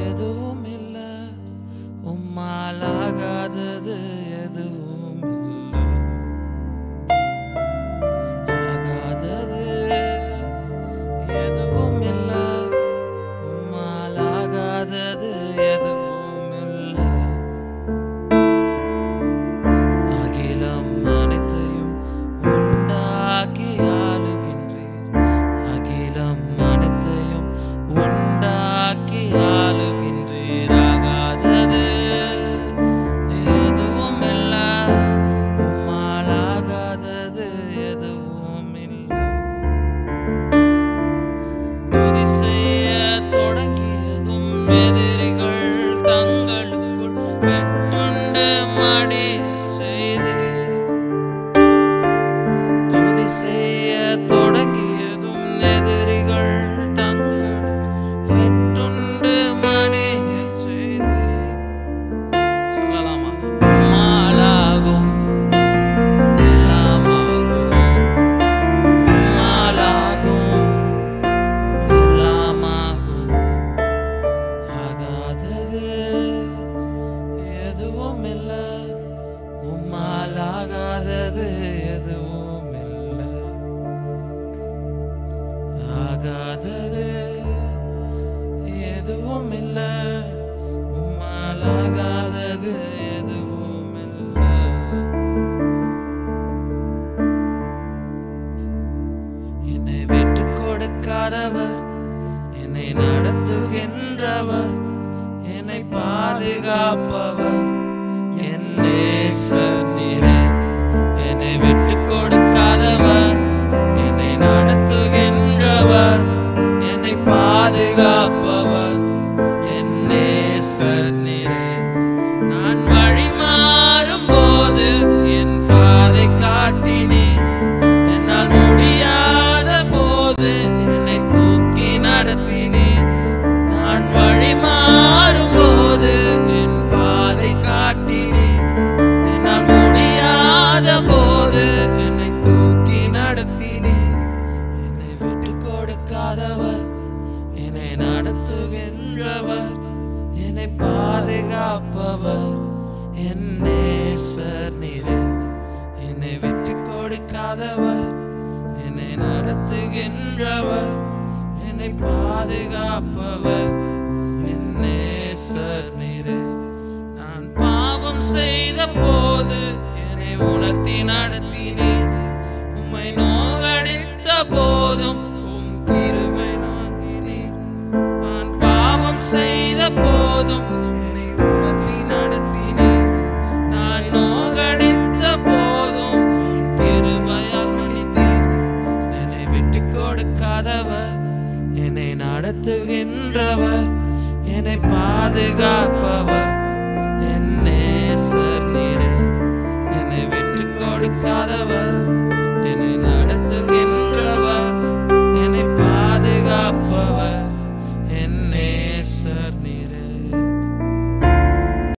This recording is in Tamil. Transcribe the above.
எதுவும் இல்ல உம்மாலாகாதது எதுவும் இல்ல ஆகாதது எதுவும் இல்ல உம்மாலாகாதது எதுவும் இல்ல அகிலம் அனைத்தையும் உண்டாக்கி ஆளுகின்றீர் அகிலம் அனைத்தையும் உண்டாக்கி ஆளுகின்றீர் ஆகாதது எதுவும் இல்ல உம்மாலாகாதது எதுவும் இல்ல துதி செய்ய தொடங்கியதும் எதிரிகள் தங்களுக்குள் வெட்டுண்டு மடியச் செய்தீர் துதி செய்ய தொடங்கியதும் எதிரிகள் தங்கள் வெட்டுண்டு மடியச் செய்தீர் சொல்லலாமா உம்மாலாகும் எல்லாமாகும் உம்மாலாகும் எல்லாமாகும் ஆகாதது எதுவும் இல்ல உம்மாலாகாதது எதுவும் இல்ல ஆகாதது எதுவும் இல்ல உம்மாலாகாதது எதுவும் இல்ல என்னை விட்டுக் கொடுக்காதவர் என்னை நடத்துகின்றவர் என்னை பாதுகாப்பவர் என் நேசர் நீரே என்னை விட்டுக் கொடுக்காதவர் என்னை நடத்துகின்றவர் என்னை பாதுகாப்பவர் என் நேசர் நீரே நான் வழி மாறும் போது என் பாதை காட்டினீர் என்னால் முடியாத போது என்னை தூக்கி நடத்தினீர் நான் வழி மாறும் போது என் பாதை காட்டினீர் என்னால் முடியாத போது என்னை தூக்கி நடத்தினீர் என்னை விட்டுக் கொடுக்காதவர் என்னை நடத்துகின்றவர் என்னை பாதுகாப்பவர் என் நேசர் நீரே என்னை விட்டுக் கொடுக்காதவர் என்னை நடத்துகின்றவர் என்னை பாதுகாப்பவர் என் நேசர் நீரே நான் பாவம் செய்த போது என்னை உணர்த்தி நடத்தினீர் உம்மை நோகடித்த போதும் உம் கிருபை நாங்கினீர் நான் பாவம் செய்த போதும் என்னை உணர்த்தி நடத்தினீர் நான் நோகடித்த போதும் உம் கிருபையால் மன்னித்தீர் என்னை விட்டுக் கொடுக்காதவர் என்னை நடத்துகின்றவர் என்னை பாதுகாக்க